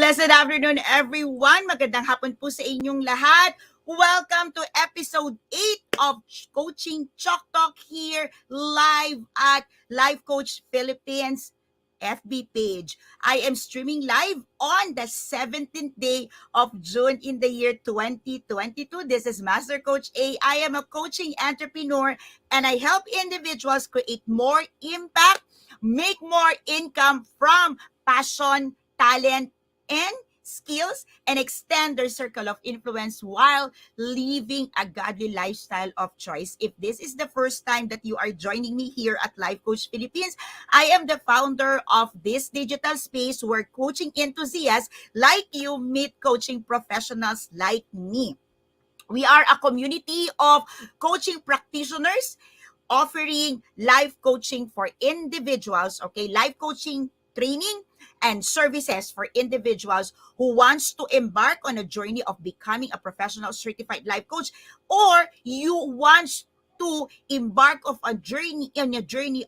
Blessed afternoon, everyone. Magandang hapon po sa inyong lahat. Welcome to episode 8 of Coaching Chalk Talk here live at Life Coach Philippines FB page. I am streaming live on the 17th day of June in the year 2022. This is Master Coach A. I am a coaching entrepreneur and I help individuals create more impact, make more income from passion, talent, and skills, and extend their circle of influence while living a godly lifestyle of choice. If this is the first time that you are joining me here at Life Coach Philippines, I am the founder of this digital space where coaching enthusiasts like you meet coaching professionals like me. We are a community of coaching practitioners offering life coaching for individuals, okay? Life coaching training and services for individuals who wants to embark on a journey of becoming a professional certified life coach, or you want to embark of a journey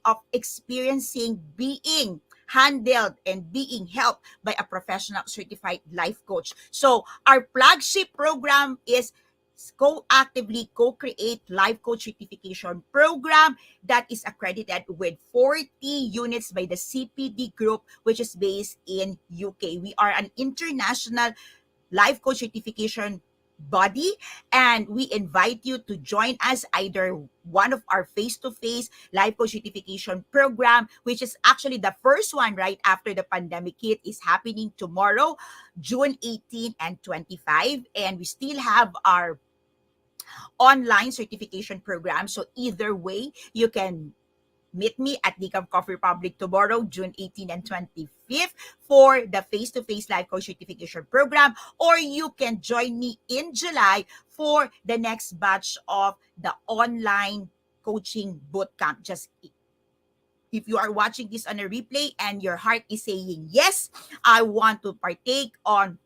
of experiencing being handled and being helped by a professional certified life coach. So our flagship program is co-actively co-create life coach certification program that is accredited with 40 units by the CPD group, which is based in UK. We are an international life coach certification body, and we invite you to join us either one of our face-to-face life coach certification program, which is actually the first one right after the pandemic hit, is happening tomorrow, June 18 and 25, and we still have our online certification program. So either way, you can meet me at Decaf Coffee Republic tomorrow, June 18 and 25th for the face-to-face life coach certification program, or you can join me in July for the next batch of the online coaching bootcamp. Just if you are watching this on a replay and your heart is saying, yes, I want to partake on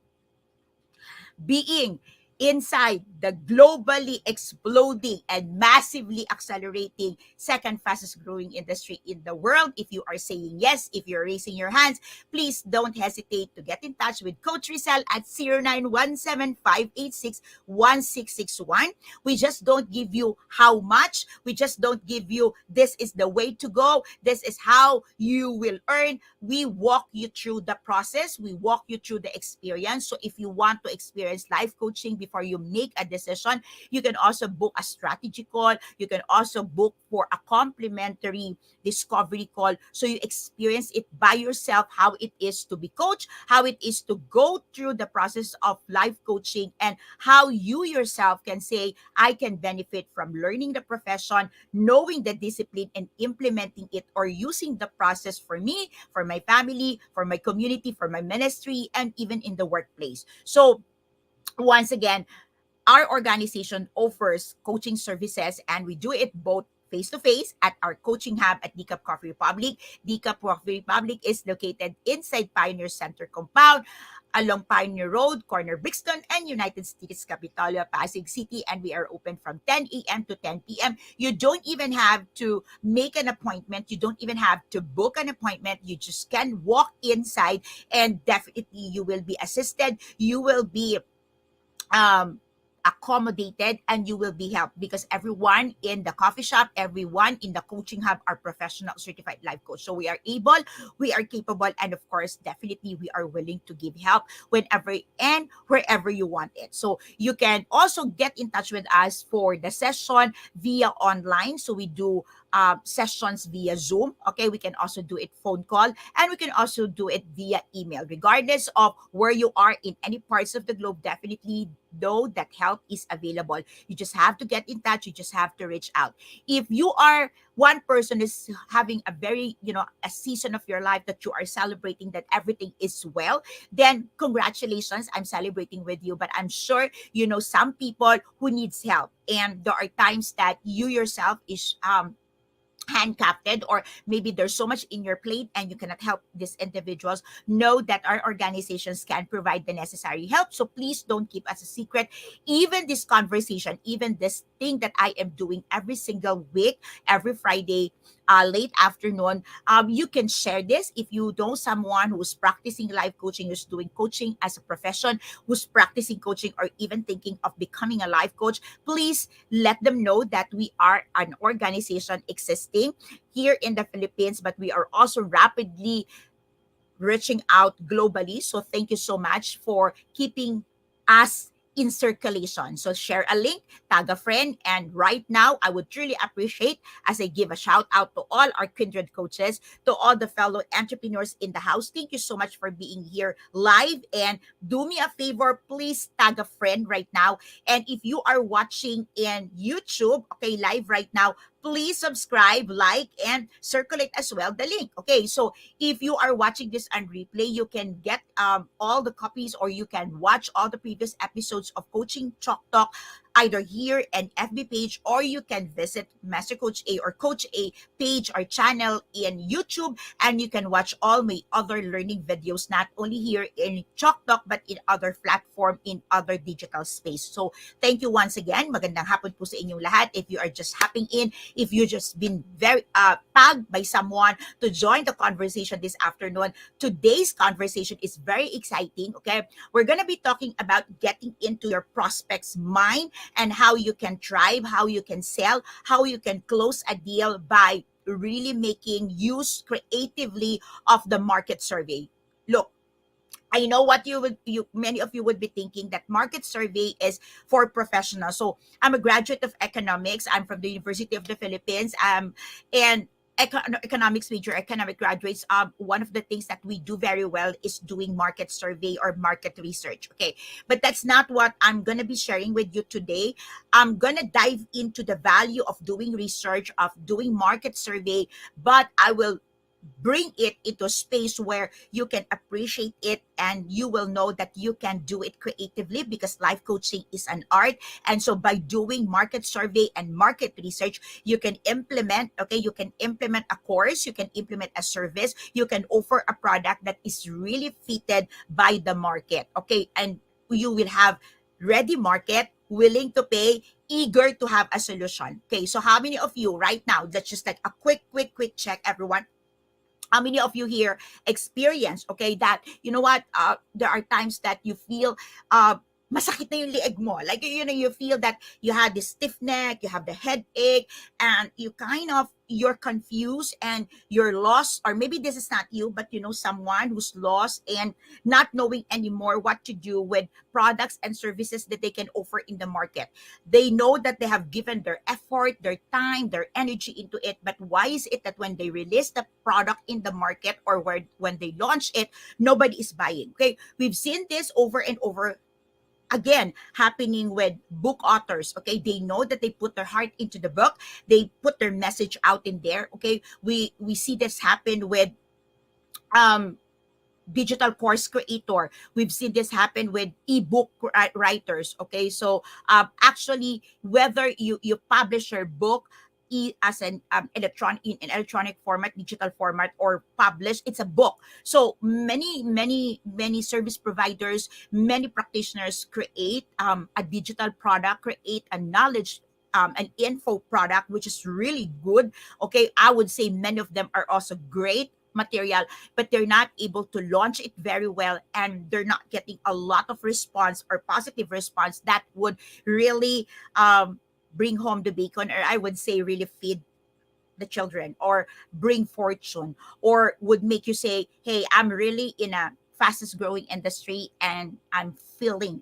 being inside the globally exploding and massively accelerating second fastest growing industry in the world. If you are saying yes, if you're raising your hands, please don't hesitate to get in touch with Coach Rezzhel at 0917-586-1661. We just don't give you how much. We just don't give you this is the way to go. This is how you will earn. We walk you through the process. We walk you through the experience. So if you want to experience life coaching before you make a decision, you can also book a strategy call. You can also book for a complimentary discovery call so you experience it by yourself, how it is to be coached, how it is to go through the process of life coaching, and how you yourself can say, I can benefit from learning the profession, knowing the discipline, and implementing it or using the process for me, for my family, for my community, for my ministry, and even in the workplace. So once again, our organization offers coaching services, and we do it both face-to-face at our coaching hub at Decaf Coffee Republic. Decaf Coffee Republic is located inside Pioneer Center compound along Pioneer Road, corner Brixton, and United States Capitol, Pasig City, and we are open from 10 a.m. to 10 p.m. You don't even have to make an appointment. You don't even have to book an appointment. You just can walk inside, and definitely you will be assisted. You will be accommodated, and you will be helped because everyone in the coffee shop, everyone in the coaching hub are professional certified life coach. So we are able, we are capable, and of course, definitely we are willing to give help whenever and wherever you want it. So you can also get in touch with us for the session via online. So we do sessions via Zoom. Okay, we can also do it phone call, and we can also do it via email. Regardless of where you are in any parts of the globe, definitely know that help is available. You just have to get in touch. You just have to reach out. If you are one person is having a very, a season of your life that you are celebrating that everything is well, then congratulations, I'm celebrating with you. But I'm sure you know some people who needs help, and there are times that you yourself is handcrafted, or maybe there's so much in your plate and you cannot help these individuals. Know that our organizations can provide the necessary help. So please don't keep us a secret. Even this conversation, even this thing that I am doing every single week, every Friday, late afternoon, you can share this if you know someone who's practicing life coaching, who's doing coaching as a profession, who's practicing coaching, or even thinking of becoming a life coach. Please let them know that we are an organization existing here in the Philippines, but we are also rapidly reaching out globally. So thank you so much for keeping us in circulation. So share a link, tag a friend, and right now I would truly appreciate as I give a shout out to all our kindred coaches, to all the fellow entrepreneurs in the house. Thank you so much for being here live, and do me a favor, please tag a friend right now. And if you are watching in YouTube, okay, live right now, please subscribe, like, and circulate as well the link. Okay, so if you are watching this on replay, you can get all the copies, or you can watch all the previous episodes of Coaching Chalk Talk either here and FB page, or you can visit Master Coach A or Coach A page or channel in YouTube, and you can watch all my other learning videos, not only here in Chalk Talk, but in other platform, in other digital space. So thank you once again. Magandang hapon po sa inyong lahat. If you are just hopping in, if you just been very tagged by someone to join the conversation this afternoon, today's conversation is very exciting. Okay, we're gonna be talking about getting into your prospect's mind and how you can thrive, how you can sell, how you can close a deal by really making use creatively of the market survey. Look, I know what you many of you would be thinking, that market survey is for professionals. So I'm a graduate of economics. I'm from the University of the Philippines. And economics major, economic graduates. One of the things that we do very well is doing market survey or market research. Okay, but that's not what I'm gonna be sharing with you today. I'm gonna dive into the value of doing research, of doing market survey, but I will bring it into a space where you can appreciate it, and you will know that you can do it creatively, because life coaching is an art. And so by doing market survey and market research, you can implement, okay, you can implement a course, you can implement a service, you can offer a product that is really fitted by the market. Okay, and you will have ready market, willing to pay, eager to have a solution. Okay, so how many of you right now, that's just like a quick check, everyone, how many of you here experience, okay, that you know what, there are times that you feel masakit na yung lieg mo, like you know, you feel that you had this stiff neck, you have the headache, and you kind of, you're confused and you're lost, or maybe this is not you, but you know someone who's lost and not knowing anymore what to do with products and services that they can offer in the market. They know that they have given their effort, their time, their energy into it, but why is it that when they release the product in the market, or when they launch it, nobody is buying? Okay, we've seen this over and over again happening with book authors. Okay, they know that they put their heart into the book, they put their message out in there. Okay, we see this happen with um digital course creator. We've seen this happen with ebook writers. Okay, so actually, whether you publish your book as an electronic format, digital format, or publish, it's a book. So many service providers, many practitioners create a digital product, create a knowledge, an info product, which is really good. Okay, I would say many of them are also great material, but they're not able to launch it very well, and they're not getting a lot of response or positive response that would really bring home the bacon, or I would say really feed the children, or bring fortune, or would make you say, hey, I'm really in a fastest growing industry, and I'm feeling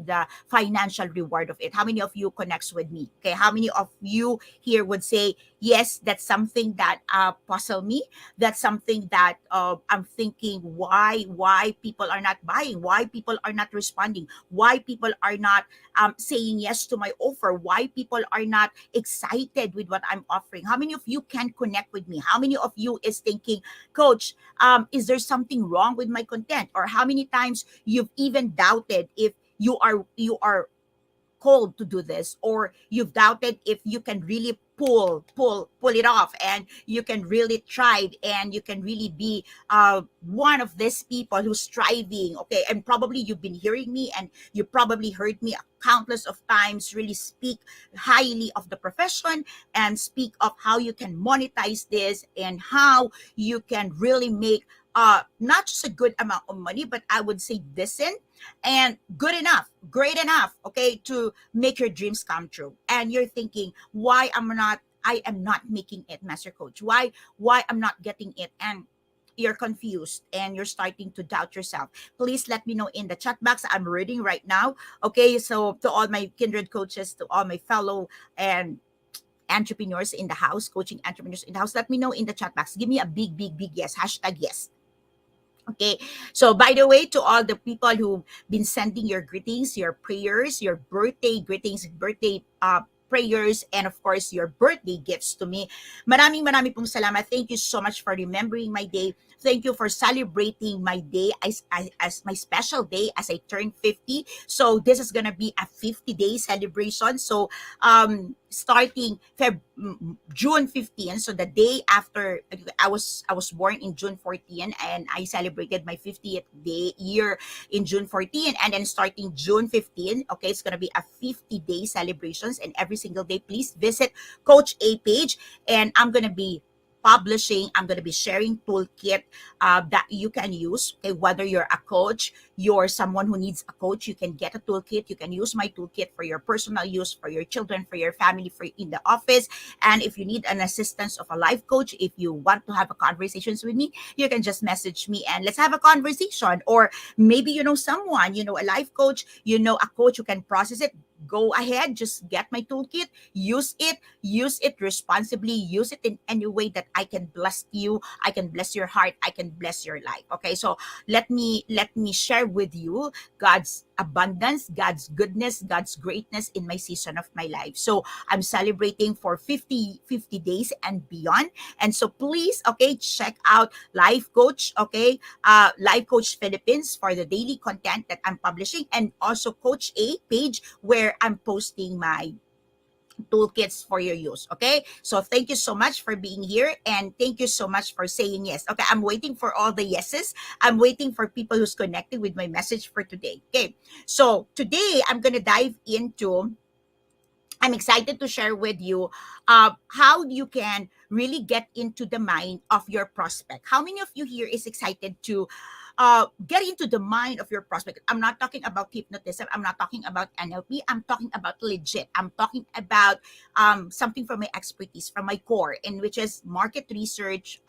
the financial reward of it. How many of you connects with me? Okay, how many of you here would say, yes, that's something that puzzle me, that's something that I'm thinking, why people are not buying, why people are not responding, why people are not saying yes to my offer, why people are not excited with what I'm offering? How many of you can connect with me? How many of you is thinking, coach, is there something wrong with my content? Or how many times you've even doubted if you are called to do this, or you've doubted if you can really pull it off, and you can really thrive, and you can really be one of these people who's striving. Okay, and probably you've been hearing me, and you probably heard me countless of times really speak highly of the profession, and speak of how you can monetize this, and how you can really make not just a good amount of money, but I would say decent and good enough, great enough, okay, to make your dreams come true. And you're thinking, why I am not making it, Master Coach? Why I'm not getting it? And you're confused, and you're starting to doubt yourself. Please let me know in the chat box. I'm reading right now. Okay, so to all my kindred coaches, to all my fellow and entrepreneurs in the house, coaching entrepreneurs in the house, let me know in the chat box. Give me a big yes, hashtag yes. Okay. So by the way, to all the people who've been sending your greetings, your prayers, your birthday greetings, birthday prayers, and of course your birthday gifts to me, maraming pong salamat. Thank you so much for remembering my day. Thank you for celebrating my day as my special day as I turn 50. So this is gonna be a 50-day celebration. So starting June 15, so the day after I was born in June 14, and I celebrated my 50th day year in June 14, and then starting June 15, okay, it's gonna be a 50-day celebrations, and every single day, please visit Coach A page, and I'm going to be sharing toolkit that you can use. Okay, whether you're a coach, you're someone who needs a coach, you can get a toolkit. You can use my toolkit for your personal use, for your children, for your family, for in the office. And if you need an assistance of a life coach, if you want to have a conversations with me, you can just message me and let's have a conversation. Or maybe you know someone, you know a life coach, you know a coach who can process it. Go ahead, just get my toolkit, use it responsibly, use it in any way that I can bless you, I can bless your heart, I can bless your life. Okay, so let me share with you God's abundance, God's goodness, God's greatness in my season of my life. So I'm celebrating for 50 days and beyond. And so please, okay, check out Life Coach, okay, Life Coach Philippines for the daily content that I'm publishing, and also Coach A page where I'm posting my toolkits for your use. Okay, so thank you so much for being here, and thank you so much for saying yes. Okay, I'm waiting for all the yeses. I'm waiting for people who's connected with my message for today. Okay, so today I'm gonna dive into, I'm excited to share with you how you can really get into the mind of your prospect. How many of you here is excited to get into the mind of your prospect? I'm not talking about hypnotism. I'm not talking about NLP. I'm talking about legit. I'm talking about something from my expertise, from my core, in which is market research,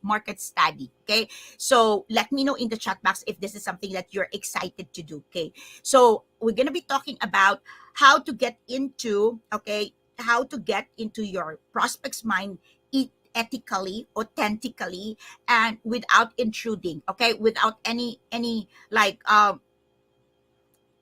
market study. Okay, so let me know in the chat box if this is something that you're excited to do. Okay, so we're gonna be talking about how to get into, okay, how to get into your prospect's mind ethically, authentically, and without intruding, okay, without any like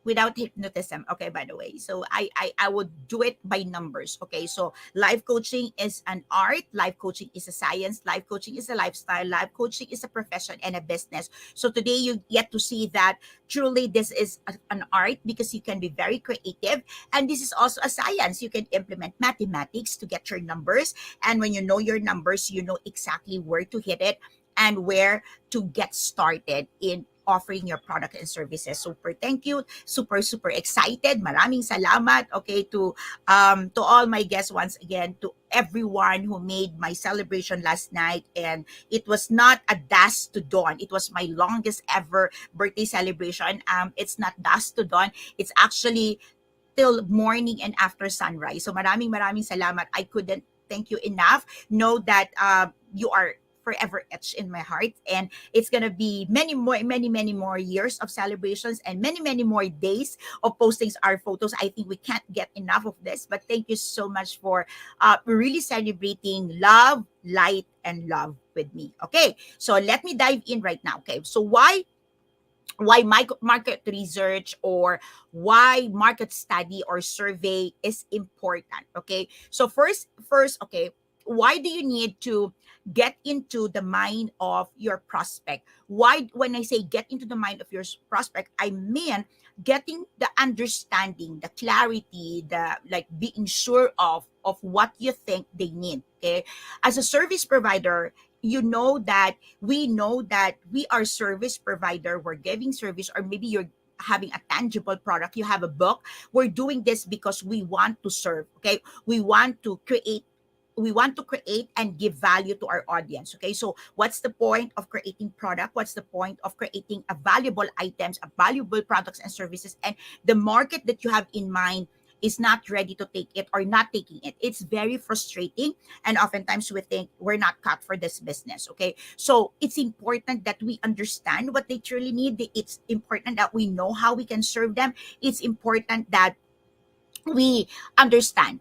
without hypnotism. Okay, by the way, so I would do it by numbers. Okay, so life coaching is an art, life coaching is a science, life coaching is a lifestyle, life coaching is a profession and a business. So today you get to see that truly this is an art, because you can be very creative, and this is also a science. You can implement mathematics to get your numbers, and when you know your numbers, you know exactly where to hit it and where to get started in offering your product and services. Super thank you. Super excited. Maraming salamat. Okay, to all my guests once again, to everyone who made my celebration last night. And it was not a dusk to dawn. It was my longest ever birthday celebration. It's not dusk to dawn. It's actually till morning and after sunrise. So maraming salamat. I couldn't thank you enough. Know that you are forever etched in my heart, and it's gonna be many more years of celebrations, and many more days of postings our photos. I think we can't get enough of this, but thank you so much for really celebrating love, light, and love with me. Okay, so let me dive in right now. Okay, so why market research, or why market study or survey is important. Okay, so first, okay, why do you need to get into the mind of your prospect? Why, when I say get into the mind of your prospect, I mean getting the understanding, the clarity, the like being sure of of what you think they need. Okay, as a service provider, we know that we are service provider, we're giving service, or maybe you're having a tangible product, you have a book. We're doing this because we want to serve. Okay, we want to create and give value to our audience. Okay, so what's the point of creating product? What's the point of creating a valuable items, a valuable products and services, and the market that you have in mind is not ready to take it or not taking it? It's very frustrating, and oftentimes we think we're not cut for this business. Okay, so it's important that we understand what they truly need. It's important that we know how we can serve them. It's important that we understand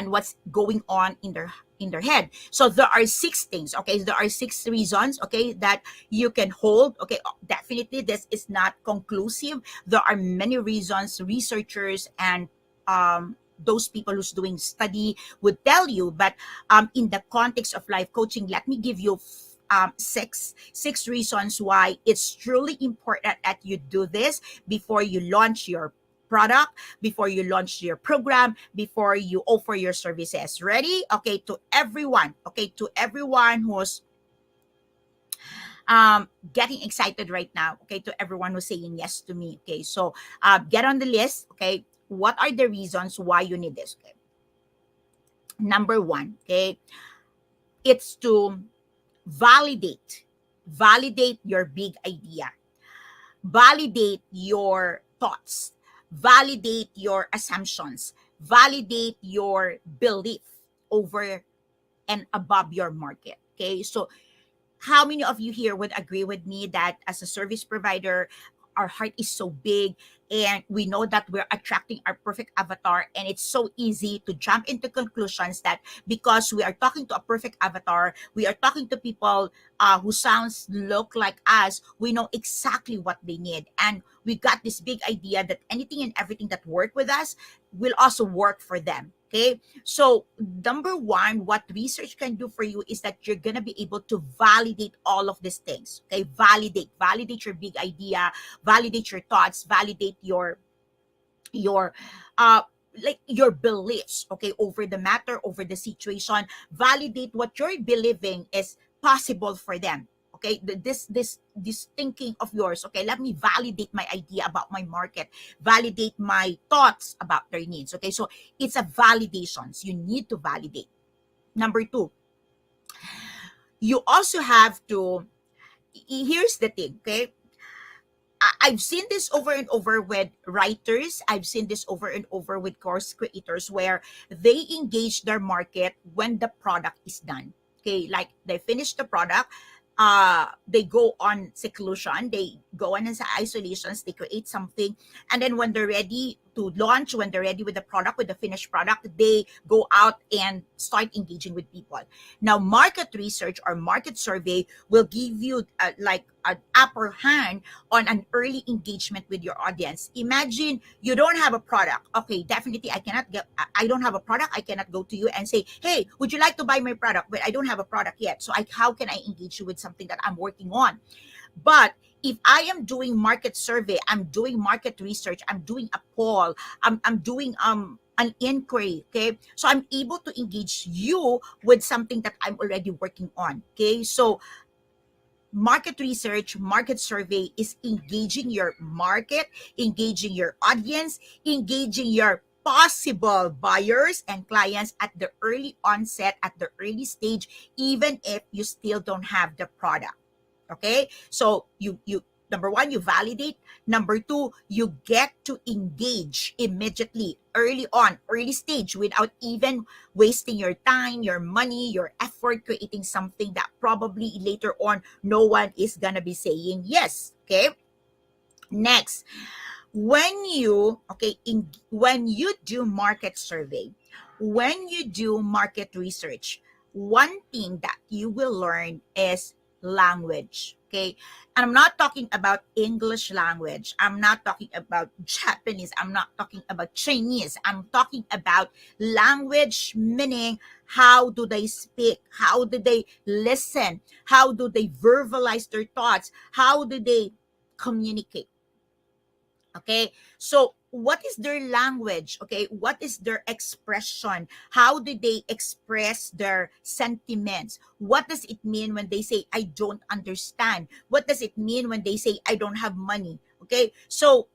what's going on in their head. So there are six things. Okay, there are six reasons, okay, that you can hold. Okay, definitely this is not conclusive. There are many reasons researchers and those people who's doing study would tell you, but in the context of life coaching, let me give you six reasons why it's truly important that you do this before you launch your product, before you launch your program, before you offer your services. Ready? Okay, to everyone. Okay, to everyone who's getting excited right now. Okay, to everyone who's saying yes to me. Okay, so get on the list. Okay, what are the reasons why you need this? Okay, number one. Okay, it's to validate your big idea, validate your thoughts, validate your assumptions, validate your belief over and above your market. Okay, so how many of you here would agree with me that as a service provider, our heart is so big, and we know that we're attracting our perfect avatar, and it's so easy to jump into conclusions that because we are talking to a perfect avatar, we are talking to people who look like us, we know exactly what they need, and we got this big idea that anything and everything that work with us will also work for them. Okay, so number one, what research can do for you is that you're gonna be able to validate all of these things. Okay, validate your big idea, validate your thoughts, validate your uh your beliefs, okay, over the matter, over the situation. Validate what you're believing is possible for them. Okay, this thinking of yours. Okay, let me validate my idea about my market, validate my thoughts about their needs. Okay, so it's a validations. You need to validate. Number two, you also have to, here's the thing. Okay, I've seen this over and over with writers. I've seen this over and over with course creators where they engage their market when the product is done. Okay, like they finish the product, they go on seclusion, they go on as isolations, they create something, and then when they're ready to launch, when they're ready with the product, with the finished product, they go out and start engaging with people. Now, market research or market survey will give you like an upper hand on an early engagement with your audience. Imagine you don't have a product. Okay, definitely I don't have a product. I cannot go to you and say, hey, would you like to buy my product? But I don't have a product yet. So how can I engage you with something that I'm working on? But if I am doing market survey, I'm doing market research, I'm doing a poll, I'm doing an inquiry, okay? So I'm able to engage you with something that I'm already working on, okay? So market research, market survey is engaging your market, engaging your audience, engaging your possible buyers and clients at the early onset, at the early stage, even if you still don't have the product. Okay, so you number one, you validate. Number two, you get to engage immediately, early on, early stage, without even wasting your time, your money, your effort, creating something that probably later on no one is gonna be saying yes. Okay, next, when you do market survey, when you do market research, one thing that you will learn is language. Okay, and I'm not talking about English language, I'm not talking about Japanese, I'm not talking about Chinese, I'm talking about language, meaning how do they speak, how do they listen, how do they verbalize their thoughts, how do they communicate. Okay, so what is their language? Okay, what is their expression? How do they express their sentiments? What does it mean when they say I don't understand? What does it mean when they say I don't have money? Okay, so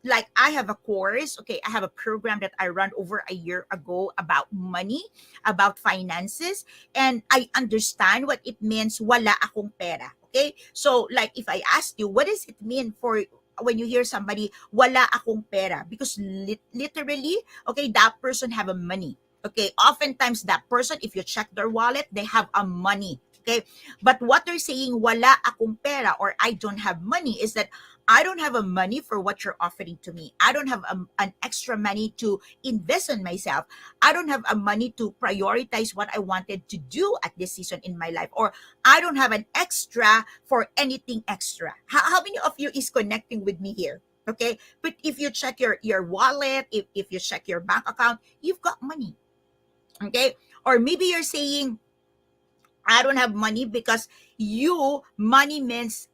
like I have a course, okay, I have a program that I run over a year ago about money, about finances, and I understand what it means wala akong pera. Okay, so like if I ask you, what does it mean for when you hear somebody wala akong pera, because literally, okay, that person have a money. Okay, oftentimes that person, if you check their wallet, they have a money. Okay, but what they're saying wala akong pera or I don't have money is that I don't have a money for what you're offering to me. I don't have an extra money to invest in myself. I don't have a money to prioritize what I wanted to do at this season in my life, or I don't have an extra for anything extra. How many of you is connecting with me here? Okay, but if you check your wallet, if you check your bank account, you've got money. Okay, or maybe you're saying I don't have money because you money means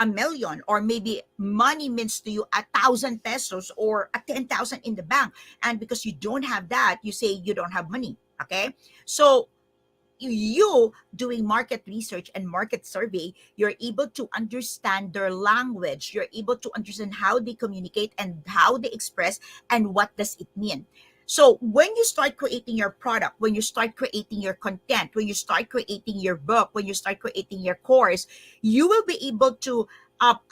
a million, or maybe money means to you 1,000 pesos or a 10,000 in the bank, and because you don't have that, you say you don't have money. Okay, so you doing market research and market survey, you're able to understand their language, you're able to understand how they communicate and how they express and what does it mean. So when you start creating your product, when you start creating your content, when you start creating your book, when you start creating your course, you will be able to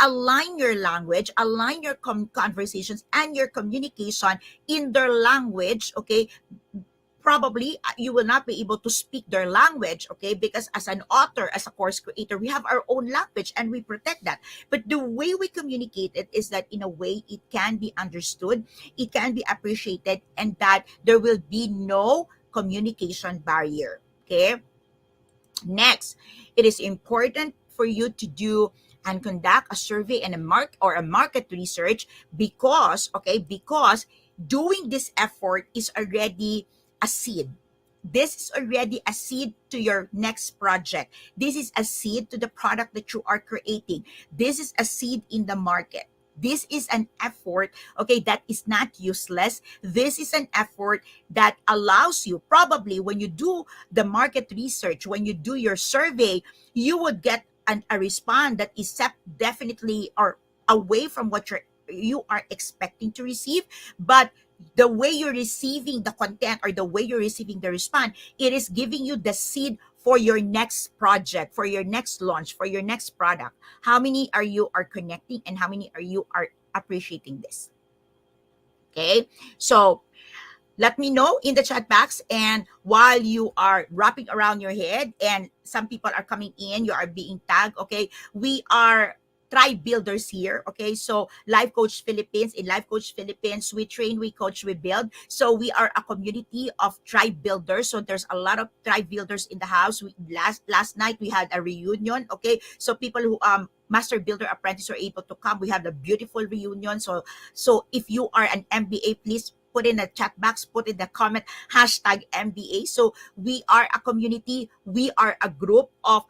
align your language, align your conversations and your communication in their language. Okay, probably you will not be able to speak their language, okay, because as an author, as a course creator, we have our own language and we protect that. But the way we communicate it is that in a way it can be understood, it can be appreciated, and that there will be no communication barrier. Okay, next, it is important for you to do and conduct a survey and a market research, because because doing this effort is already a seed. This is already a seed to your next project. This is a seed to the product that you are creating. This is a seed in the market. This is an effort, okay, that is not useless. This is an effort that allows you, probably when you do the market research, when you do your survey, you would get a response that is definitely or away from what you are expecting to receive. But the way you're receiving the content or the way you're receiving the response, it is giving you the seed for your next project, for your next launch, for your next product. How many are you are connecting, and how many are you are appreciating this? Okay, so let me know in the chat box. And while you are wrapping around your head and some people are coming in, you are being tagged. Okay, we are tribe builders here. Okay, so Life Coach Philippines, in Life Coach Philippines, we train, we coach, we build. So we are a community of tribe builders. So there's a lot of tribe builders in the house. Last night we had a reunion. Okay, so people who master builder apprentice are able to come. We have a beautiful reunion. So if you are an MBA, please put in the chat box, put in the comment, hashtag MBA. So we are a community, we are a group of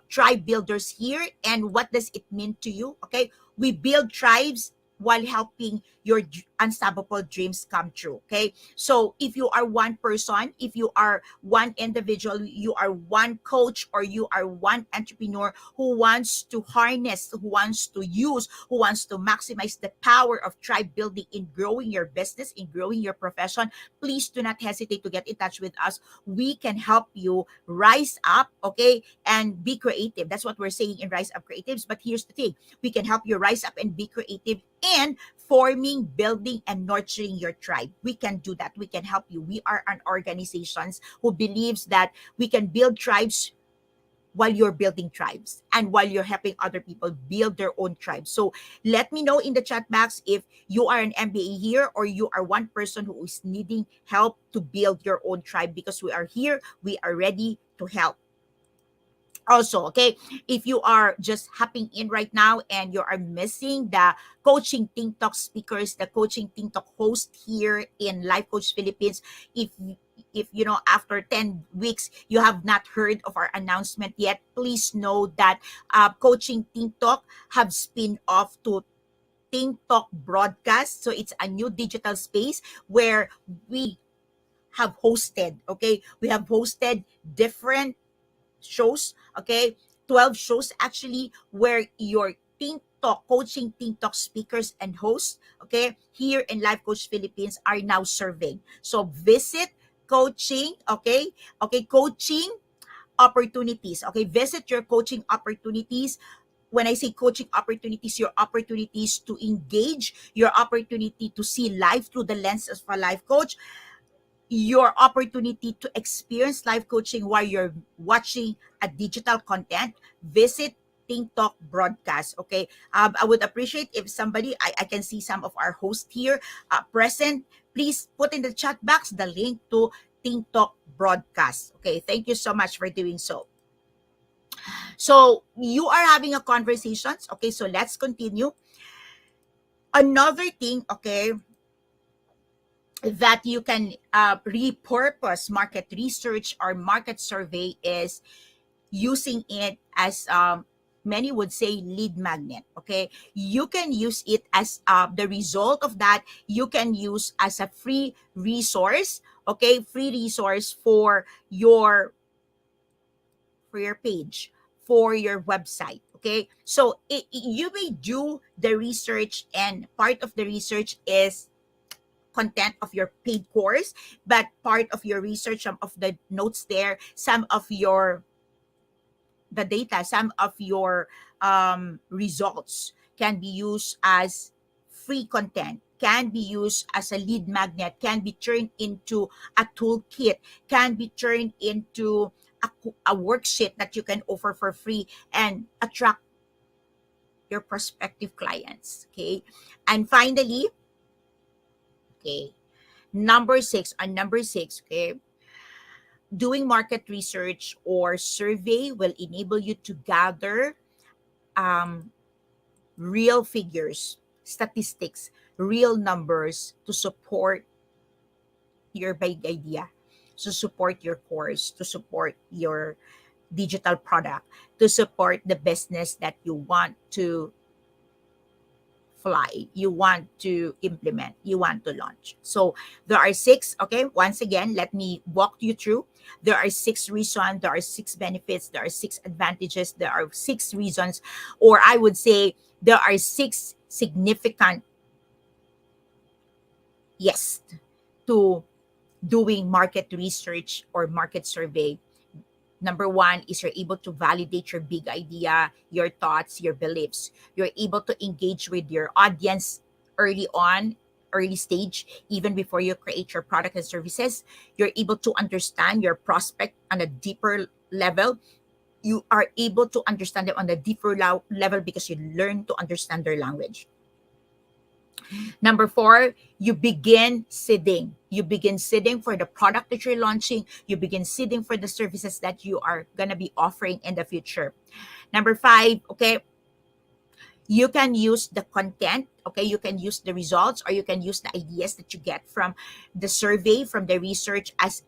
tribe builders here. And what does it mean to you? Okay, we build tribes while helping your unstoppable dreams come true. Okay, so if you are one person, if you are one individual, you are one coach, or you are one entrepreneur who wants to harness, who wants to use, who wants to maximize the power of tribe building in growing your business, in growing your profession, please do not hesitate to get in touch with us. We can help you rise up, okay, and be creative. That's what we're saying in Rise Up Creatives. But here's the thing, we can help you rise up and be creative in forming, building, and nurturing your tribe. We can do that. We can help you. We are an organization who believes that we can build tribes while you're building tribes and while you're helping other people build their own tribes. So let me know in the chat box if you are an MBA here, or you are one person who is needing help to build your own tribe, because we are here. We are ready to help. Also, okay, if you are just hopping in right now and you are missing the coaching TikTok speakers, the coaching TikTok host here in Life Coach Philippines, if you know, after 10 weeks you have not heard of our announcement yet, please know that coaching TikTok have spin off to Think Talk Broadcast. So it's a new digital space where we have hosted, okay? We have hosted different shows, okay? 12 shows actually, where your Think Talk, coaching Think Talk speakers and hosts, okay, here in Life Coach Philippines are now serving. So visit coaching, okay? Okay, coaching opportunities. Okay, visit your coaching opportunities. When I say coaching opportunities, your opportunities to engage, your opportunity to see life through the lens of a life coach, your opportunity to experience life coaching while you're watching a digital content. Visit Think Talk Broadcast. Okay, I would appreciate if somebody, I can see some of our hosts here present. Please put in the chat box the link to Think Talk Broadcast. Okay, thank you so much for doing so. So you are having a conversations. Okay, so let's continue. Another thing, okay, that you can repurpose market research or market survey is using it as many would say lead magnet. Okay, you can use it as the result of that, you can use as a free resource. Okay, free resource for your page, for your website. Okay, so you may do the research, and part of the research is content of your paid course, but part of your research, some of the notes there, some of your the data, some of your results can be used as free content, can be used as a lead magnet, can be turned into a toolkit, can be turned into a worksheet that you can offer for free and attract your prospective clients. Okay, and finally, okay, number six, okay, doing market research or survey will enable you to gather um, real figures, statistics, real numbers to support your big idea, to support your course, to support your digital product, to support the business that you want to fly, you want to implement, you want to launch. So there are six, okay? Once again, let me walk you through. There are six reasons, there are six benefits, there are six advantages, there are six reasons, or I would say there are six significant yes to doing market research or market survey. Number one is you're able to validate your big idea, your thoughts, your beliefs. You're able to engage with your audience early on, early stage, even before you create your product and services. You're able to understand your prospect on a deeper level. You are able to understand them on a deeper level because you learn to understand their language. Number four, you begin seeding. You begin seeding for the product that you're launching. You begin seeding for the services that you are going to be offering in the future. Number five, okay, you can use the content, okay, you can use the results, or you can use the ideas that you get from the survey, from the research as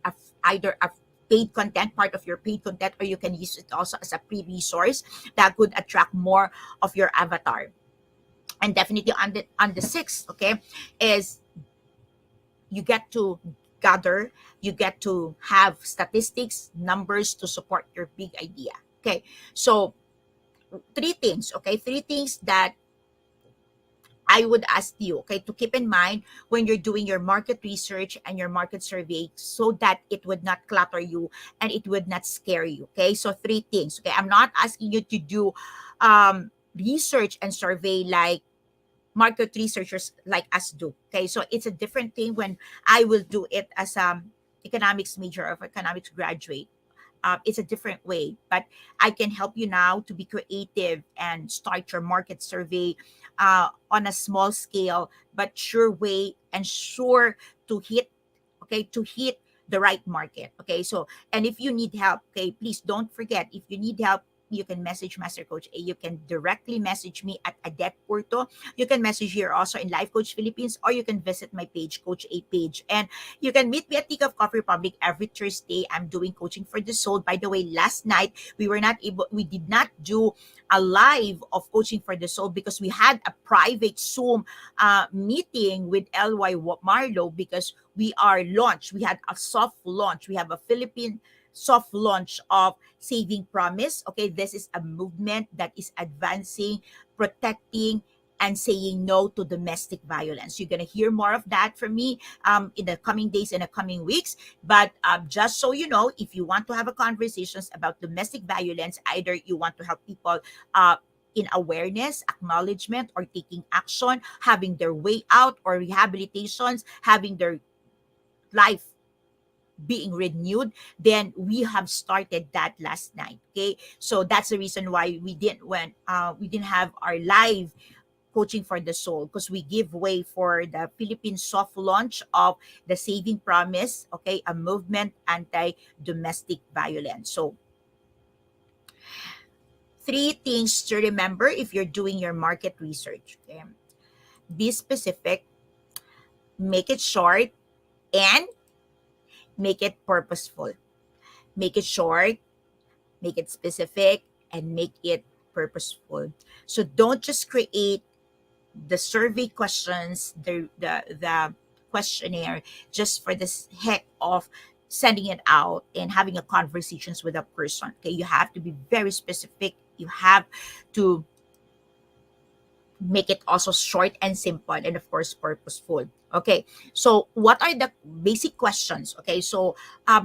either a paid content, part of your paid content, or you can use it also as a free resource that could attract more of your avatar. And definitely on the sixth, okay, is you get to gather, you get to have statistics, numbers to support your big idea. Okay, so three things, okay, three things that I would ask you, okay, to keep in mind when you're doing your market research and your market survey, so that it would not clutter you and it would not scare you. Okay, so three things. Okay, I'm not asking you to do research and survey like market researchers like us do. Okay, so it's a different thing when I will do it as economics major or economics graduate. It's a different way, but I can help you now to be creative and start your market survey on a small scale, but sure way and sure to hit, okay, to hit the right market. Okay, so and if you need help, okay, please don't forget, if you need help, you can message Master Coach A. You can directly message me at Adet Porto. You can message here also in Life Coach Philippines, or you can visit my page, Coach A page. And you can meet me at Tea of Coffee Republic every Thursday. I'm doing coaching for the soul. By the way, last night we did not do a live of coaching for the soul because we had a private Zoom meeting with LY Marlo, because we are launched. We had a soft launch. We have a Philippine soft launch of Saving Promise. Okay, this is a movement that is advancing, protecting, and saying no to domestic violence. You're going to hear more of that from me in the coming days and the coming weeks. But just so you know, if you want to have a conversations about domestic violence, either you want to help people uh, in awareness, acknowledgement, or taking action, having their way out, or rehabilitations, having their life being renewed, then we have started that last night. Okay, so that's the reason why we didn't have our live coaching for the soul, because we give way for the Philippine soft launch of the Saving Promise. Okay, a movement anti-domestic violence. So three things to remember if you're doing your market research. Okay, be specific, make it short, and make it purposeful. Make it short, make it specific, and make it purposeful. So don't just create the survey questions, the questionnaire, just for the heck of sending it out and having a conversations with a person. Okay, you have to be very specific. You have to make it also short and simple, and of course purposeful. Okay, so what are the basic questions? Okay, so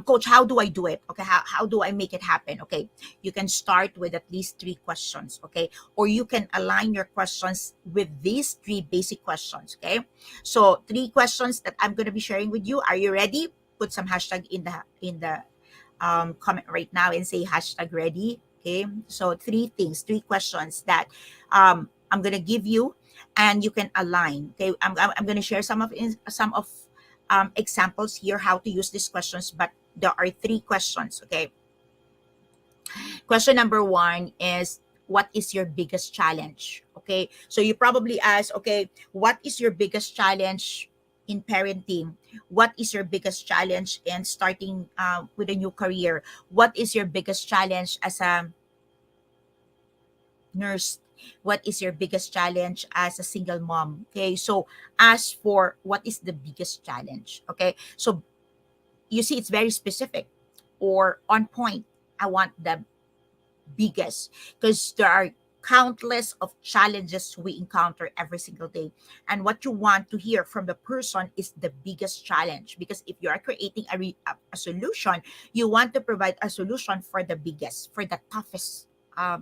coach, how do I do it? Okay, how do I make it happen? Okay, you can start with at least three questions. Okay, or you can align your questions with these three basic questions. Okay, so three questions that I'm going to be sharing with you. Are you ready? Put some hashtag in the comment right now and say hashtag ready. Okay, so three questions that I'm gonna give you, and you can align. Okay, I'm gonna share some of examples here how to use these questions, but there are three questions. Okay, question number one is, what is your biggest challenge? Okay, so you probably ask, okay, what is your biggest challenge in parenting? What is your biggest challenge in starting with a new career? What is your biggest challenge as a nurse? What is your biggest challenge as a single mom? Okay, so ask for what is the biggest challenge. Okay, so you see, it's very specific or on point. I want the biggest, because there are countless of challenges we encounter every single day, and what you want to hear from the person is the biggest challenge, because if you are creating a solution, you want to provide a solution for the biggest, for the toughest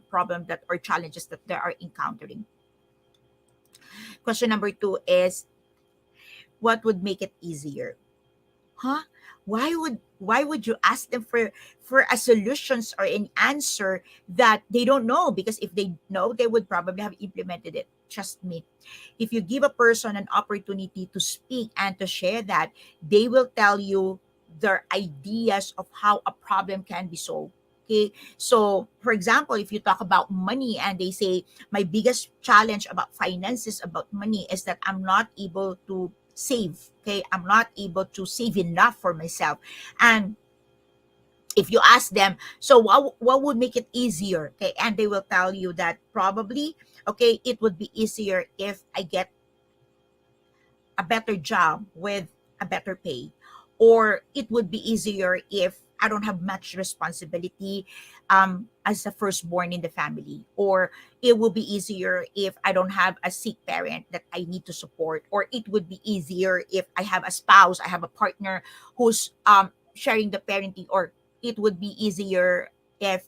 problem that or challenges that they are encountering. Question number two is, what would make it easier? Huh? Why would you ask them for a solutions or an answer that they don't know? Because if they know, they would probably have implemented it. Trust me. If you give a person an opportunity to speak and to share that, they will tell you their ideas of how a problem can be solved. Okay. So, for example, if you talk about money and they say, my biggest challenge about finances, about money, is that I'm not able to save. Okay, I'm not able to save enough for myself. And if you ask them, so what would make it easier? Okay, and they will tell you that probably, okay, it would be easier if I get a better job with a better pay, or it would be easier if I don't have much responsibility as a firstborn in the family, or it will be easier if I don't have a sick parent that I need to support, or it would be easier if I have a spouse, I have a partner who's sharing the parenting, or it would be easier if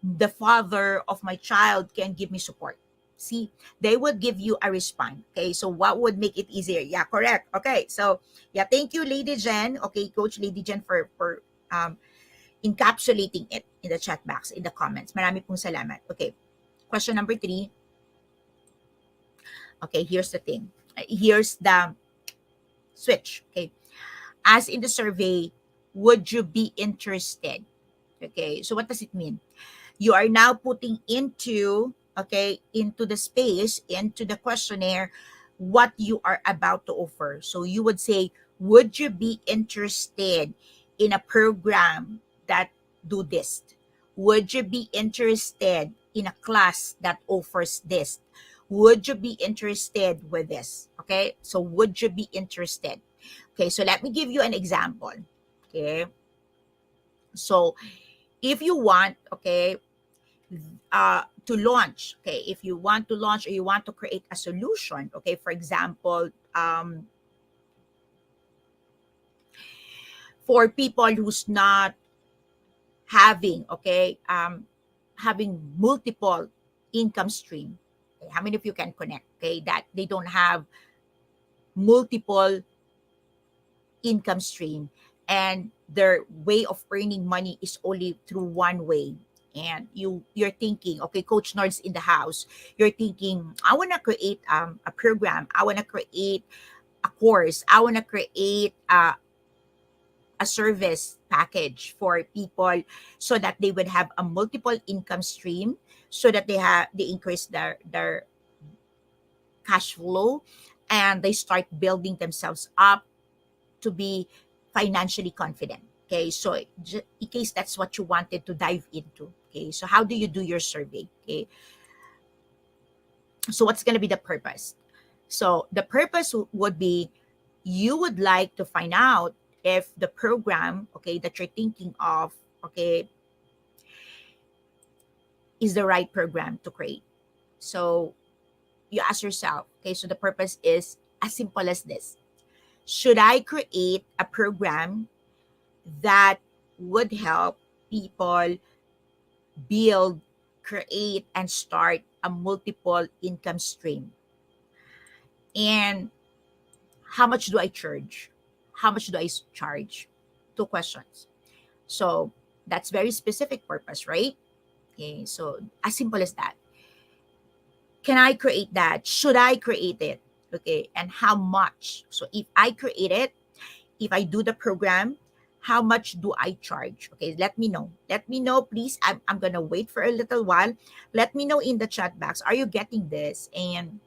the father of my child can give me support. See, they would give you a response. Okay, so what would make it easier? Yeah, correct. Okay, so yeah, thank you, Lady Jen. Okay, Coach Lady Jen, for encapsulating it in the chat box, in the comments. Marami pong salamat. Okay, question number three. Okay, here's the thing. Here's the switch. Okay, as in the survey, would you be interested? Okay, so what does it mean? You are now putting into, okay, into the space, into the questionnaire, what you are about to offer. So you would say, would you be interested in a program that do this? Would you be interested in a class that offers this? Would you be interested with this? Okay, so would you be interested? Okay, so let me give you an example. Okay, so if you want, okay, to launch, okay, if you want to launch or you want to create a solution, okay, for example, for people who's not having, okay, having multiple income stream. Okay, how many of you can connect, okay, that they don't have multiple income stream, and their way of earning money is only through one way? And you're thinking, okay, Coach Nord's in the house, you're thinking, I want to create a program, I want to create a course, I want to create a service package for people so that they would have a multiple income stream, so that they increase their cash flow, and they start building themselves up to be financially confident. Okay, so in case that's what you wanted to dive into, okay, so how do you do your survey? Okay, so what's going to be the purpose? So the purpose would be, you would like to find out if the program, okay, that you're thinking of, okay, is the right program to create. So you ask yourself, okay, so the purpose is as simple as this: should I create a program that would help people build, create, and start a multiple income stream? And how much do I charge? How much do I charge? Two questions. So that's very specific purpose, right? Okay, so as simple as that. Can I create that? Should I create it? Okay, and how much? So if I create it, if I do the program, how much do I charge? Okay, let me know. Let me know, please. I'm gonna wait for a little while. Let me know in the chat box. Are you getting this? And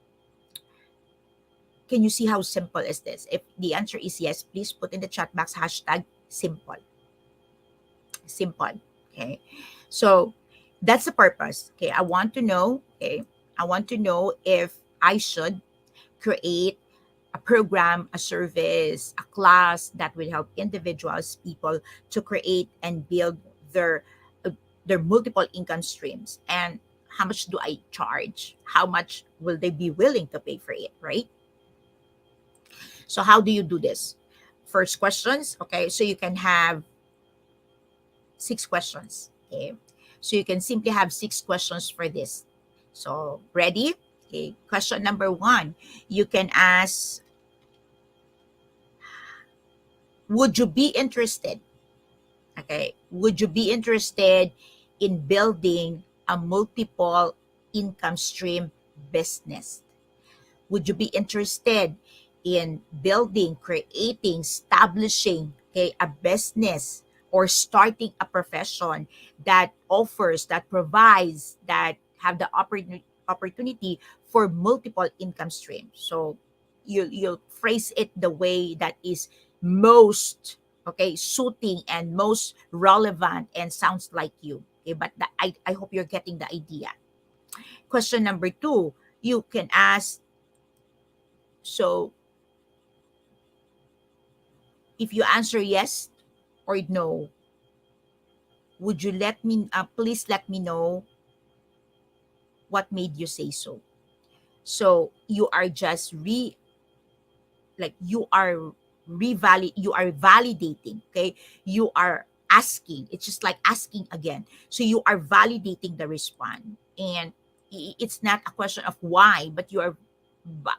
can you see how simple is this? If the answer is yes, please put in the chat box hashtag simple. Simple. Okay. So that's the purpose. Okay. I want to know. Okay. I want to know if I should create a program, a service, a class that will help individuals, people to create and build their uh, their multiple income streams. And how much do I charge? How much will they be willing to pay for it, right? So how do you do this? First questions, okay? So you can have 6 questions, okay? So you can simply have 6 questions for this. So ready? Okay. Question number 1, you can ask, would you be interested? Okay. Would you be interested in building a multiple income stream business? Would you be interested in building, creating, establishing, okay, a business, or starting a profession that offers, that provides, that have the opportunity for multiple income streams? So you'll phrase it the way that is most, okay, suiting and most relevant and sounds like you. Okay, but I hope you're getting the idea. Question number 2, you can ask, so if you answer yes or no, would you please let me know what made you say so. So you are just like you are validating, okay? You are asking. It's just like asking again. So you are validating the response. And it's not a question of why, but you are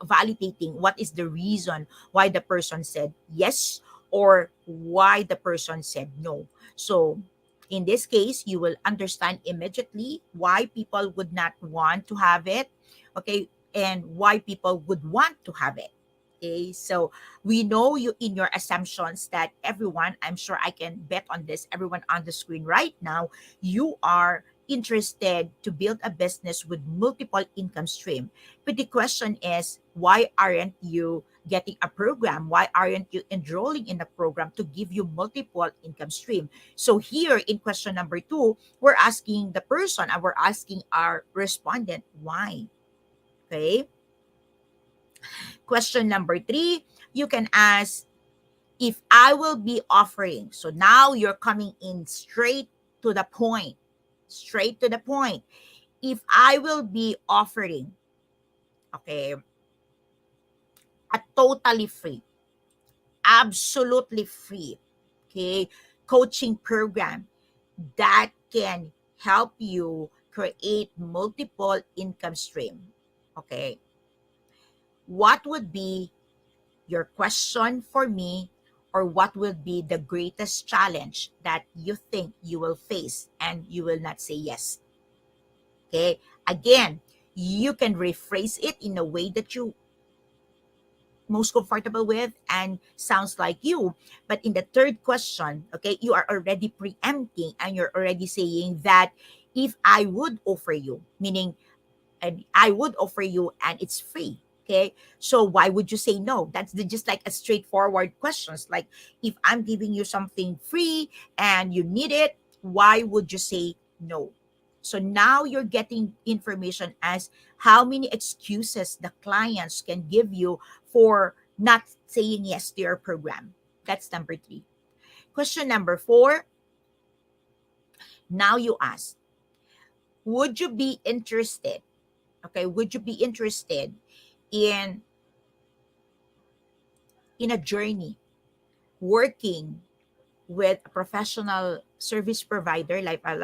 validating what is the reason why the person said yes or why the person said no. So in this case, you will understand immediately why people would not want to have it, okay, and why people would want to have it. Okay, so we know you in your assumptions that everyone, I'm sure I can bet on this, everyone on the screen right now, you are interested to build a business with multiple income stream. But the question is, why aren't you getting a program? Why aren't you enrolling in a program to give you multiple income stream? So here in question number 2, we're asking the person and we're asking our respondent why. Okay. Question number 3, you can ask, if I will be offering. So now you're coming in straight to the point. Straight to the point. If I will be offering, okay, a totally free, absolutely free, okay, coaching program that can help you create multiple income stream. Okay. What would be your question for me, or what will be the greatest challenge that you think you will face and you will not say yes? Okay. Again, you can rephrase it in a way that you most comfortable with and sounds like you. But in the third question, okay, you are already preempting and you're already saying that if I would offer you, meaning and I would offer you and it's free. Okay. So why would you say no? That's just like a straightforward questions. Like, if I'm giving you something free and you need it, why would you say no? So now you're getting information as how many excuses the clients can give you for not saying yes to your program. That's number 3. Question number 4, now you ask, would you be interested? Okay, would you be interested in a journey working with a professional service provider like a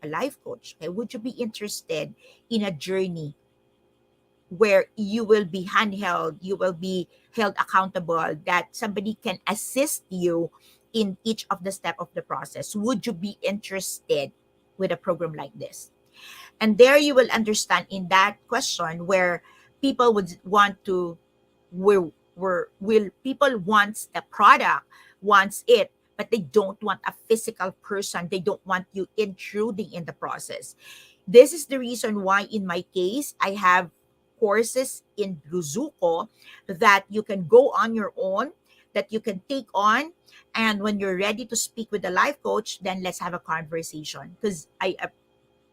life coach? Okay, would you be interested in a journey where you will be handheld, you will be held accountable, that somebody can assist you in each of the step of the process? Would you be interested with a program like this? And there you will understand in that question where people would want to, will people wants the product, wants it, but they don't want a physical person, they don't want you intruding in the process. This is the reason why in my case I have courses in Ruzuko that you can go on your own, that you can take on, and when you're ready to speak with the life coach, then let's have a conversation. Because I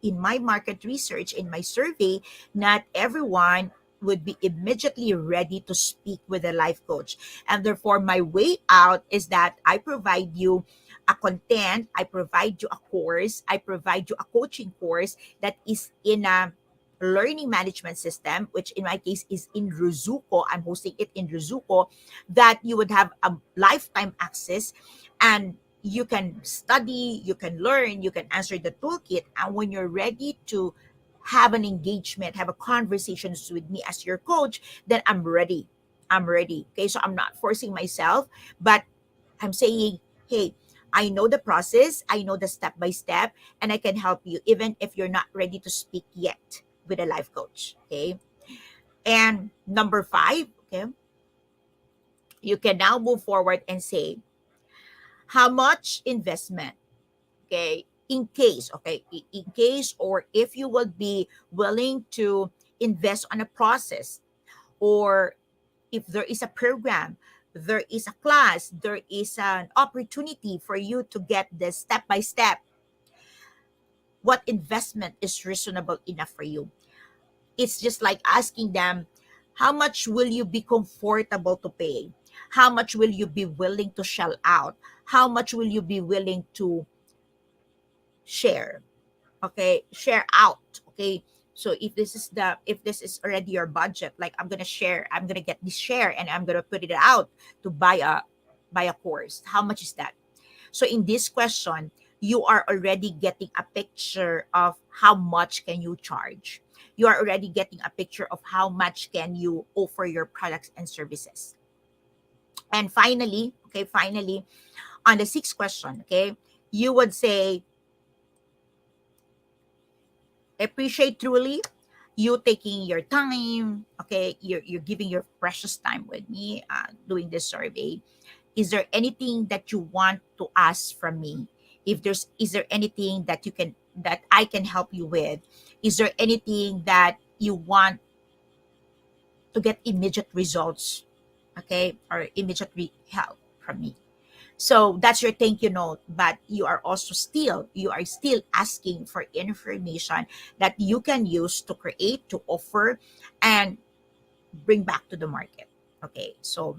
in my market research, in my survey, not everyone would be immediately ready to speak with a life coach. And therefore, my way out is that I provide you a content, I provide you a course, I provide you a coaching course that is in a learning management system, which in my case is in Ruzuko. I'm hosting it in Ruzuko, that you would have a lifetime access, and you can study, you can learn, you can answer the toolkit. And when you're ready to have an engagement, have a conversations with me as your coach, then I'm ready. I'm ready. Okay. So I'm not forcing myself, but I'm saying, hey, I know the process, I know the step by step, and I can help you even if you're not ready to speak yet with a life coach. Okay. And number 5, okay, you can now move forward and say, how much investment, okay, in case, okay, in case, or if you would be willing to invest on a process, or if there is a program, there is a class, there is an opportunity for you to get this step by step, what investment is reasonable enough for you? It's just like asking them, how much will you be comfortable to pay? How much will you be willing to shell out? How much will you be willing to share? Okay, share out. Okay, so if this is already your budget, like I'm gonna get this share and I'm gonna put it out to buy a course, how much is that? So in this question, you are already getting a picture of how much can you charge. You are already getting a picture of how much can you offer your products and services. And finally, okay, finally, on the 6th question, okay, you would say, appreciate truly you taking your time, okay, you're giving your precious time with me, doing this survey. Is there anything that you want to ask from me? If there's Is there anything that you can that I can help you with? Is there anything that you want to get immediate results, okay, or immediate help from me? So that's your thank you note, but you are still asking for information that you can use to create, to offer, and bring back to the market. Okay, so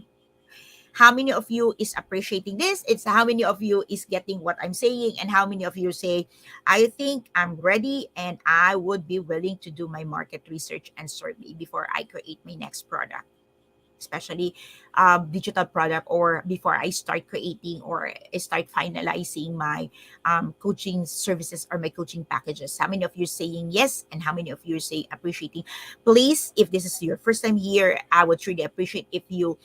how many of you is appreciating this? It's how many of you is getting what I'm saying, and how many of you say, I think I'm ready and I would be willing to do my market research and survey before I create my next product, especially digital product, or before I start creating or I start finalizing my coaching services or my coaching packages. How many of you saying yes, and how many of you say appreciating? Please, if this is your first time here, I would really appreciate if you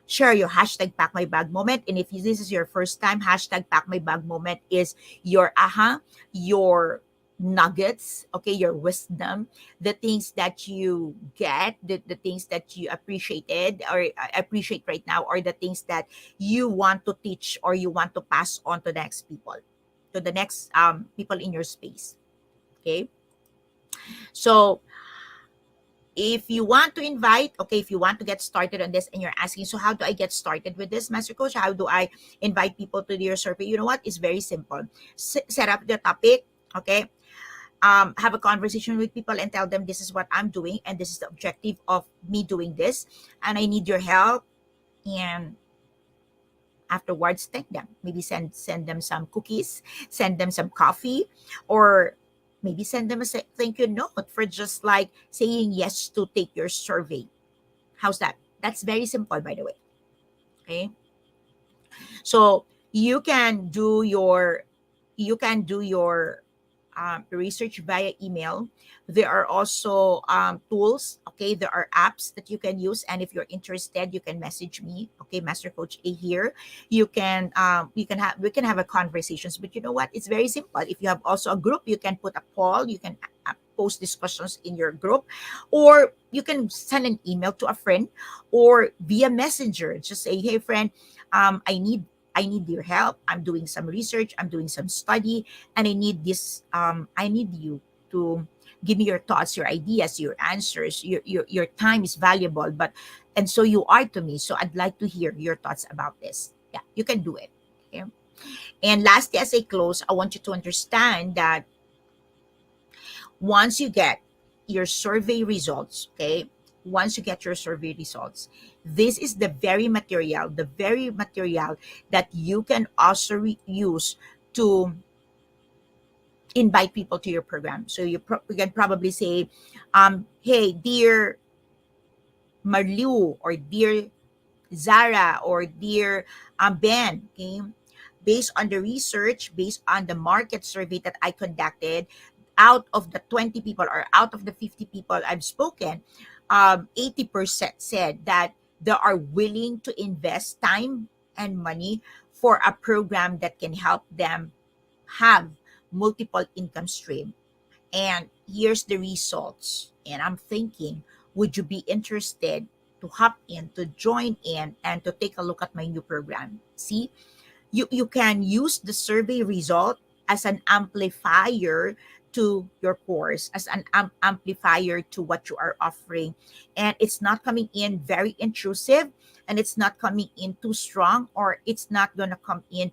share your hashtag pack my bag moment. And if this is your first time, hashtag pack my bag moment is your aha, your nuggets, okay, your wisdom, the things that you get, the things that you appreciated or appreciate right now, or the things that you want to teach or you want to pass on to the next people, to the next people in your space. Okay. So if you want to invite, okay, if you want to get started on this and you're asking, so how do I get started with this, Master Coach? How do I invite people to your survey? You know what? It's very simple. Set up the topic, okay? Have a conversation with people and tell them this is what I'm doing and this is the objective of me doing this, and I need your help. And afterwards, thank them. Maybe send them some cookies, send them some coffee, or maybe send them a thank you note for just like saying yes to take your survey. How's that? That's very simple, by the way. Okay. So you can do your research via email. There are also tools. Okay, there are apps that you can use, and if you're interested, you can message me. Okay, Master Coach A here. You can have we can have a conversations. But you know what? It's very simple. If you have also a group, you can put a poll. You can post discussions in your group, or you can send an email to a friend or via messenger. Just say, hey friend, I need your help. I'm doing some research, I'm doing some study, and I need this I need you to give me your thoughts, your ideas, your answers. Your time is valuable, but and so you are to me, so I'd like to hear your thoughts about this. Yeah, you can do it. Okay. And lastly, as I close, I want you to understand that once you get your survey results, okay, once you get your survey results, this is the very material that you can also use to invite people to your program. So you can probably say, hey, dear Marliu, or dear Zara, or dear Ben, okay, based on the research, based on the market survey that I conducted, out of the 20 people or out of the 50 people I've spoken, 80% said that they are willing to invest time and money for a program that can help them have multiple income stream. And here's the results. And I'm thinking, would you be interested to hop in, to join in, and to take a look at my new program? See, you can use the survey result as an amplifier to your course, as an amplifier to what you are offering. And it's not coming in very intrusive, and it's not coming in too strong, or it's not going to come in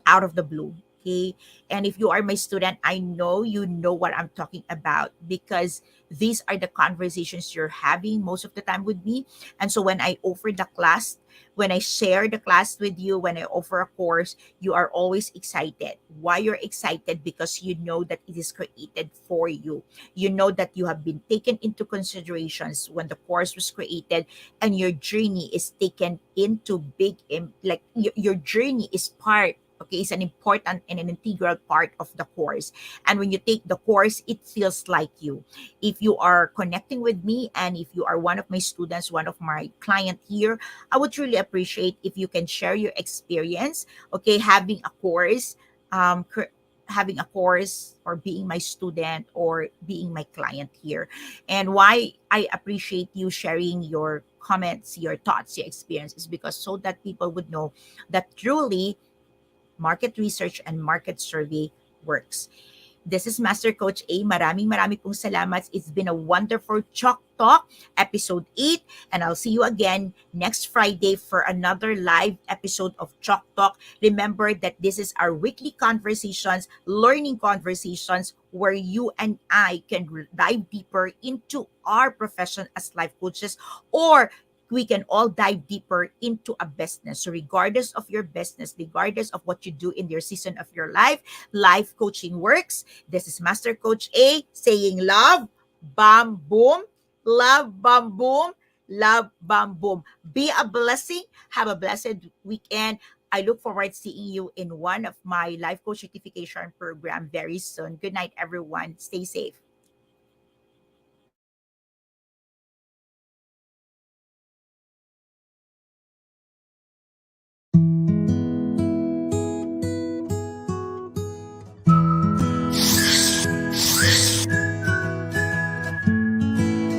out of the blue. Okay. And if you are my student, I know you know what I'm talking about, because these are the conversations you're having most of the time with me. And so when I offer the class, when I share the class with you, when I offer a course, you are always excited. Why you're excited? Because you know that it is created for you. You know that you have been taken into considerations when the course was created, and your journey is taken into big, like your journey is part, okay, is an important and an integral part of the course. And when you take the course, it feels like you. If you are connecting with me, and if you are one of my students, one of my client here, I would really appreciate if you can share your experience, okay, um, cur- having a course, or being my student, or being my client here. And why I appreciate you sharing your comments, your thoughts, your experience, is because so that people would know that truly market research and market survey works. This is Master Coach A. Maraming pong salamat. It's been a wonderful Chalk Talk, episode 8. And I'll see you again next Friday for another live episode of Chalk Talk. Remember that this is our weekly conversations, learning conversations, where you and I can dive deeper into our profession as life coaches, or we can all dive deeper into a business. So regardless of your business, regardless of what you do in your season of your life, life coaching works. This is Master Coach A saying love, bam, boom, love, bam, boom, love, bam, boom. Be a blessing. Have a blessed weekend. I look forward to seeing you in one of my life coach certification program very soon. Good night, everyone. Stay safe.